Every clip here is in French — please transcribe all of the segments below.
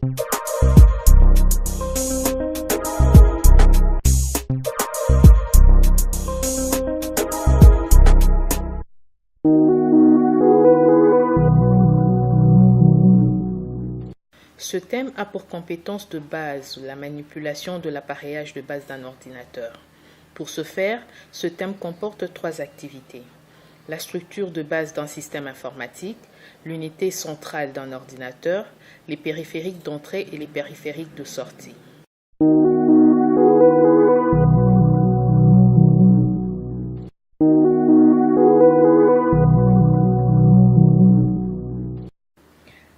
Ce thème a pour compétence de base la manipulation de l'appareillage de base d'un ordinateur. Pour ce faire, ce thème comporte 3 activités. La structure de base d'un système informatique, l'unité centrale d'un ordinateur, les périphériques d'entrée et les périphériques de sortie.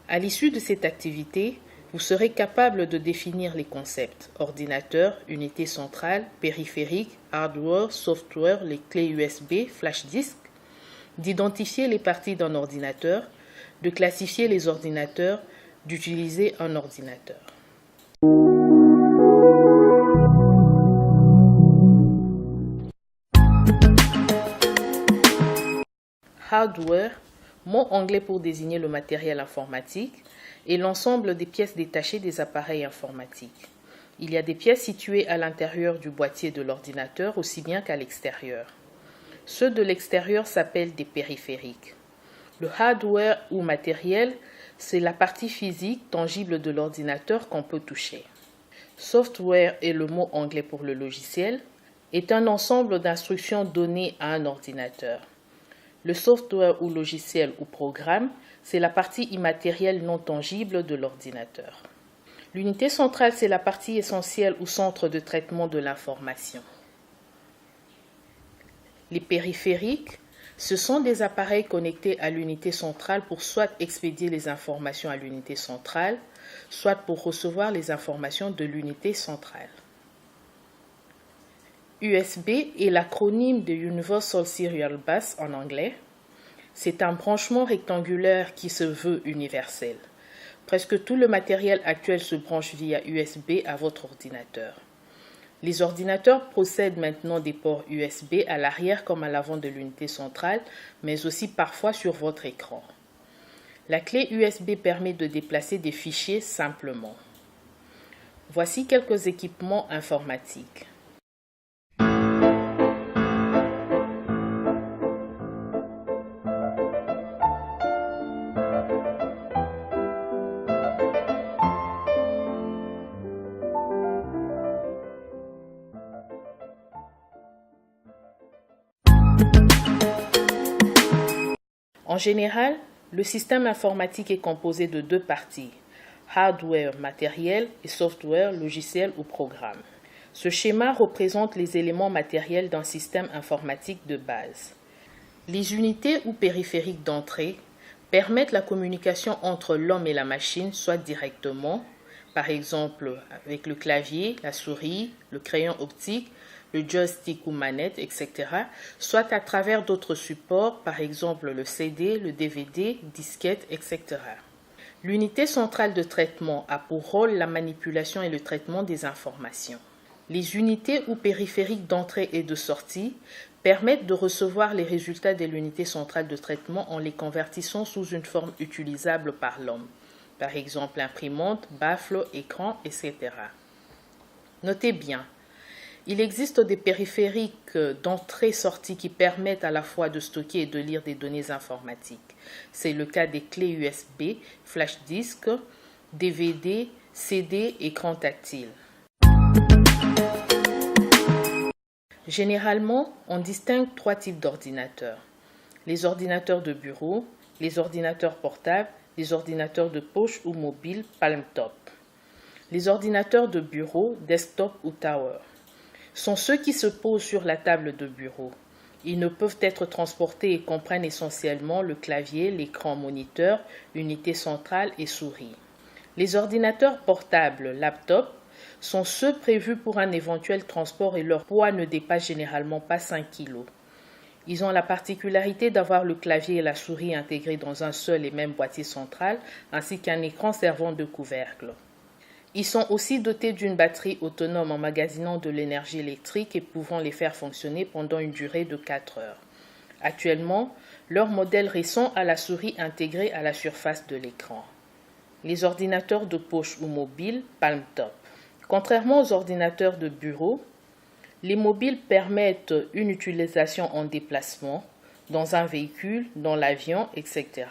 À l'issue de cette activité, vous serez capable de définir les concepts ordinateur, unité centrale, périphérique, hardware, software, les clés USB, flash disk, d'identifier les parties d'un ordinateur, de classifier les ordinateurs, d'utiliser un ordinateur. Hardware, mot anglais pour désigner le matériel informatique, est l'ensemble des pièces détachées des appareils informatiques. Il y a des pièces situées à l'intérieur du boîtier de l'ordinateur aussi bien qu'à l'extérieur. Ceux de l'extérieur s'appellent des périphériques. Le hardware ou matériel, c'est la partie physique tangible de l'ordinateur qu'on peut toucher. Software est le mot anglais pour le logiciel, est un ensemble d'instructions données à un ordinateur. Le software ou logiciel ou programme, c'est la partie immatérielle non tangible de l'ordinateur. L'unité centrale, c'est la partie essentielle ou centre de traitement de l'information. Les périphériques, ce sont des appareils connectés à l'unité centrale pour soit expédier les informations à l'unité centrale, soit pour recevoir les informations de l'unité centrale. USB est l'acronyme de Universal Serial Bus en anglais. C'est un branchement rectangulaire qui se veut universel. Presque tout le matériel actuel se branche via USB à votre ordinateur. Les ordinateurs possèdent maintenant des ports USB à l'arrière comme à l'avant de l'unité centrale, mais aussi parfois sur votre écran. La clé USB permet de déplacer des fichiers simplement. Voici quelques équipements informatiques. En général, le système informatique est composé de 2 parties, hardware matériel et software logiciel ou programme. Ce schéma représente les éléments matériels d'un système informatique de base. Les unités ou périphériques d'entrée permettent la communication entre l'homme et la machine, soit directement, par exemple avec le clavier, la souris, le crayon optique, le joystick ou manette, etc., soit à travers d'autres supports, par exemple le CD, le DVD, disquette, etc. L'unité centrale de traitement a pour rôle la manipulation et le traitement des informations. Les unités ou périphériques d'entrée et de sortie permettent de recevoir les résultats de l'unité centrale de traitement en les convertissant sous une forme utilisable par l'homme, par exemple imprimante, baffle, écran, etc. Notez bien, il existe des périphériques d'entrée-sortie qui permettent à la fois de stocker et de lire des données informatiques. C'est le cas des clés USB, flash disk, DVD, CD, écran tactile. Généralement, on distingue 3 types d'ordinateurs. Les ordinateurs de bureau, les ordinateurs portables, les ordinateurs de poche ou mobiles, palm top. Les ordinateurs de bureau, desktop ou tower, sont ceux qui se posent sur la table de bureau. Ils ne peuvent être transportés et comprennent essentiellement le clavier, l'écran moniteur, unité centrale et souris. Les ordinateurs portables, laptop, sont ceux prévus pour un éventuel transport et leur poids ne dépasse généralement pas 5 kg. Ils ont la particularité d'avoir le clavier et la souris intégrés dans un seul et même boîtier central, ainsi qu'un écran servant de couvercle. Ils sont aussi dotés d'une batterie autonome emmagasinant de l'énergie électrique et pouvant les faire fonctionner pendant une durée de 4 heures. Actuellement, leur modèle récent a la souris intégrée à la surface de l'écran. Les ordinateurs de poche ou mobiles Palm Top. Contrairement aux ordinateurs de bureau, les mobiles permettent une utilisation en déplacement, dans un véhicule, dans l'avion, etc.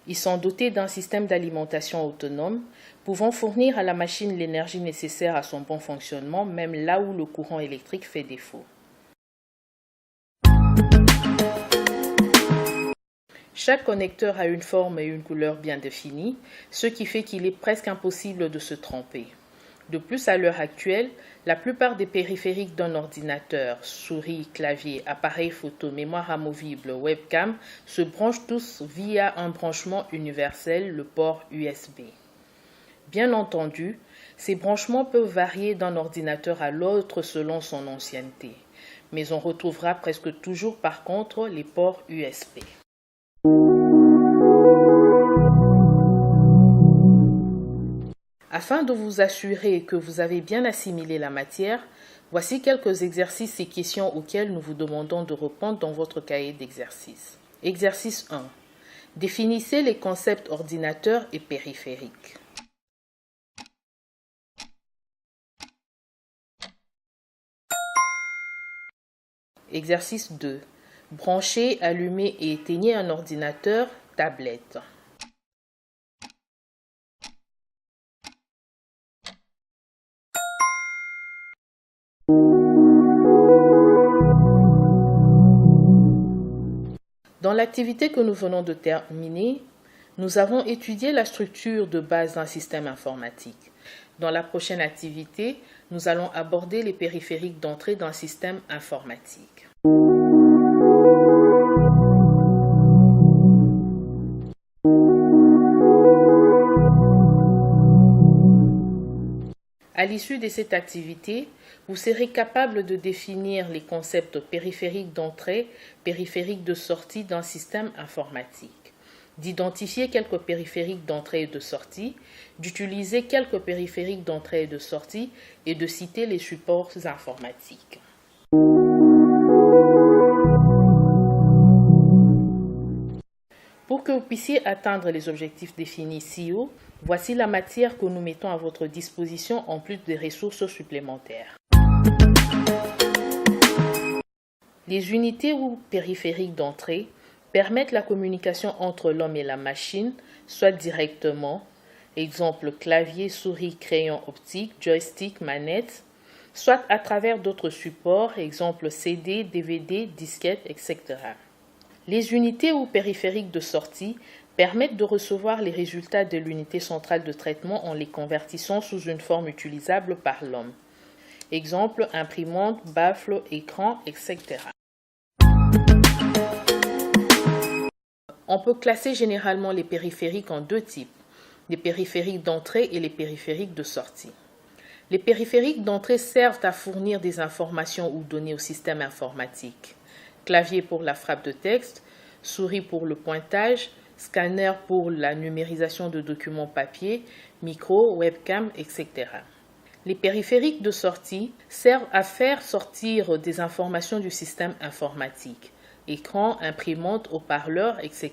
Ils sont dotés d'un système d'alimentation autonome, pouvant fournir à la machine l'énergie nécessaire à son bon fonctionnement, même là où le courant électrique fait défaut. Chaque connecteur a une forme et une couleur bien définies, ce qui fait qu'il est presque impossible de se tromper. De plus, à l'heure actuelle, la plupart des périphériques d'un ordinateur, souris, clavier, appareil photo, mémoire amovible, webcam, se branchent tous via un branchement universel, le port USB. Bien entendu, ces branchements peuvent varier d'un ordinateur à l'autre selon son ancienneté, mais on retrouvera presque toujours par contre les ports USB. Afin de vous assurer que vous avez bien assimilé la matière, voici quelques exercices et questions auxquels nous vous demandons de répondre dans votre cahier d'exercice. Exercice 1. Définissez les concepts ordinateur et périphérique. Exercice 2. Branchez, allumez et éteignez un ordinateur, tablette. Dans l'activité que nous venons de terminer, nous avons étudié la structure de base d'un système informatique. Dans la prochaine activité, nous allons aborder les périphériques d'entrée d'un système informatique. À l'issue de cette activité, vous serez capable de définir les concepts périphériques d'entrée, périphériques de sortie d'un système informatique, d'identifier quelques périphériques d'entrée et de sortie, d'utiliser quelques périphériques d'entrée et de sortie et de citer les supports informatiques. Pour que vous puissiez atteindre les objectifs définis ci-haut, voici la matière que nous mettons à votre disposition en plus des ressources supplémentaires. Les unités ou périphériques d'entrée permettent la communication entre l'homme et la machine, soit directement, exemple clavier, souris, crayon optique, joystick, manette, soit à travers d'autres supports, exemple CD, DVD, disquette, etc. Les unités ou périphériques de sortie permettent de recevoir les résultats de l'unité centrale de traitement en les convertissant sous une forme utilisable par l'homme. Exemple, imprimante, baffle, écran, etc. On peut classer généralement les périphériques en deux types, les périphériques d'entrée et les périphériques de sortie. Les périphériques d'entrée servent à fournir des informations ou données au système informatique. Clavier pour la frappe de texte, souris pour le pointage, scanner pour la numérisation de documents papier, micro, webcam, etc. Les périphériques de sortie servent à faire sortir des informations du système informatique, écran, imprimante, haut-parleur, etc.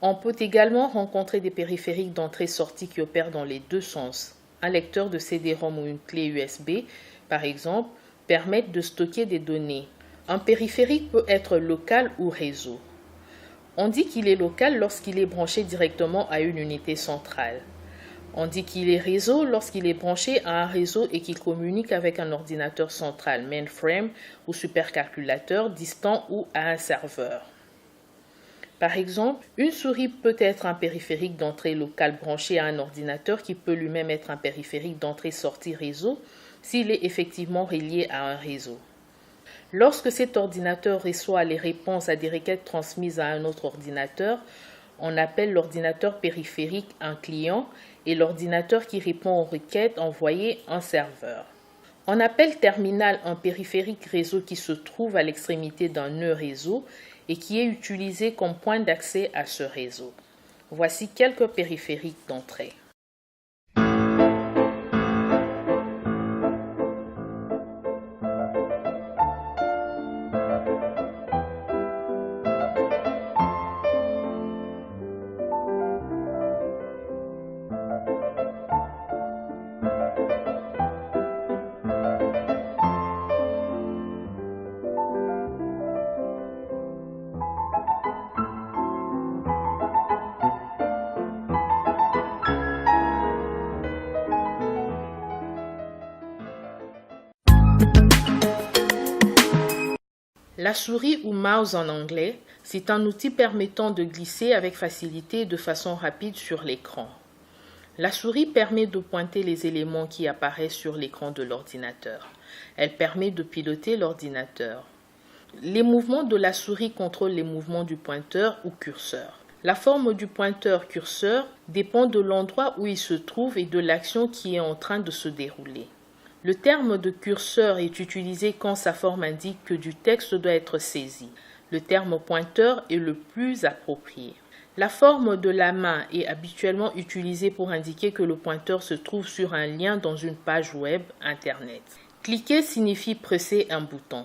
On peut également rencontrer des périphériques d'entrée-sortie qui opèrent dans les deux sens. Un lecteur de CD-ROM ou une clé USB, par exemple, permettent de stocker des données. Un périphérique peut être local ou réseau. On dit qu'il est local lorsqu'il est branché directement à une unité centrale. On dit qu'il est réseau lorsqu'il est branché à un réseau et qu'il communique avec un ordinateur central, mainframe ou supercalculateur distant ou à un serveur. Par exemple, une souris peut être un périphérique d'entrée locale branché à un ordinateur qui peut lui-même être un périphérique d'entrée-sortie réseau s'il est effectivement relié à un réseau. Lorsque cet ordinateur reçoit les réponses à des requêtes transmises à un autre ordinateur, on appelle l'ordinateur périphérique un client et l'ordinateur qui répond aux requêtes envoyées un serveur. On appelle terminal un périphérique réseau qui se trouve à l'extrémité d'un nœud réseau et qui est utilisé comme point d'accès à ce réseau. Voici quelques périphériques d'entrée. La souris ou mouse en anglais, c'est un outil permettant de glisser avec facilité et de façon rapide sur l'écran. La souris permet de pointer les éléments qui apparaissent sur l'écran de l'ordinateur. Elle permet de piloter l'ordinateur. Les mouvements de la souris contrôlent les mouvements du pointeur ou curseur. La forme du pointeur curseur dépend de l'endroit où il se trouve et de l'action qui est en train de se dérouler. Le terme de curseur est utilisé quand sa forme indique que du texte doit être saisi. Le terme pointeur est le plus approprié. La forme de la main est habituellement utilisée pour indiquer que le pointeur se trouve sur un lien dans une page web Internet. Cliquer signifie presser un bouton.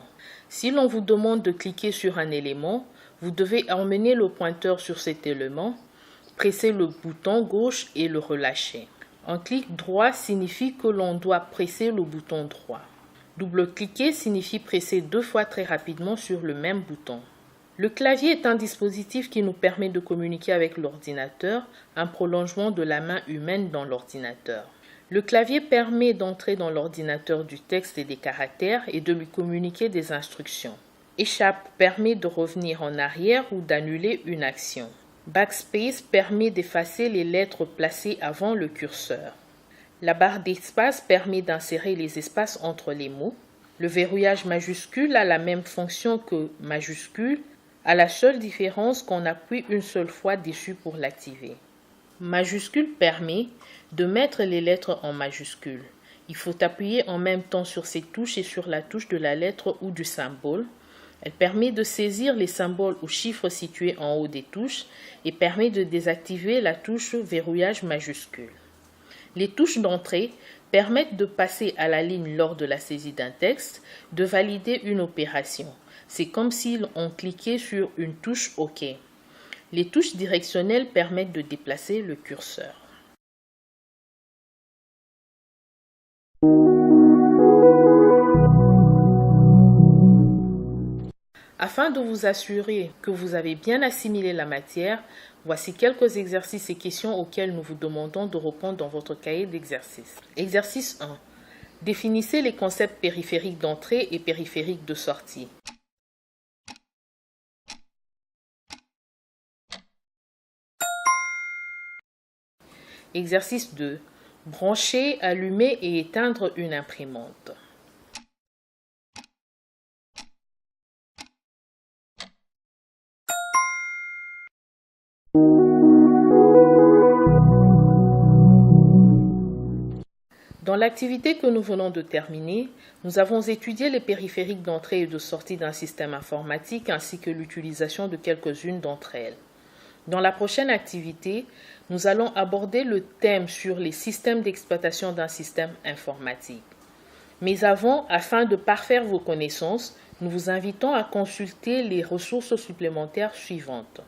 Si l'on vous demande de cliquer sur un élément, vous devez emmener le pointeur sur cet élément, presser le bouton gauche et le relâcher. Un clic droit signifie que l'on doit presser le bouton droit. Double-cliquer signifie presser 2 fois très rapidement sur le même bouton. Le clavier est un dispositif qui nous permet de communiquer avec l'ordinateur, un prolongement de la main humaine dans l'ordinateur. Le clavier permet d'entrer dans l'ordinateur du texte et des caractères et de lui communiquer des instructions. Échappe permet de revenir en arrière ou d'annuler une action. Backspace permet d'effacer les lettres placées avant le curseur. La barre d'espace permet d'insérer les espaces entre les mots. Le verrouillage majuscule a la même fonction que majuscule, à la seule différence qu'on appuie une seule fois dessus pour l'activer. Majuscule permet de mettre les lettres en majuscule. Il faut appuyer en même temps sur ces touches et sur la touche de la lettre ou du symbole. Elle permet de saisir les symboles ou chiffres situés en haut des touches et permet de désactiver la touche verrouillage majuscule. Les touches d'entrée permettent de passer à la ligne lors de la saisie d'un texte, de valider une opération. C'est comme si on cliquait sur une touche OK. Les touches directionnelles permettent de déplacer le curseur. Afin de vous assurer que vous avez bien assimilé la matière, voici quelques exercices et questions auxquels nous vous demandons de répondre dans votre cahier d'exercices. Exercice 1. Définissez les concepts périphériques d'entrée et périphériques de sortie. Exercice 2. Brancher, allumer et éteindre une imprimante. Dans l'activité que nous venons de terminer, nous avons étudié les périphériques d'entrée et de sortie d'un système informatique ainsi que l'utilisation de quelques-unes d'entre elles. Dans la prochaine activité, nous allons aborder le thème sur les systèmes d'exploitation d'un système informatique. Mais avant, afin de parfaire vos connaissances, nous vous invitons à consulter les ressources supplémentaires suivantes.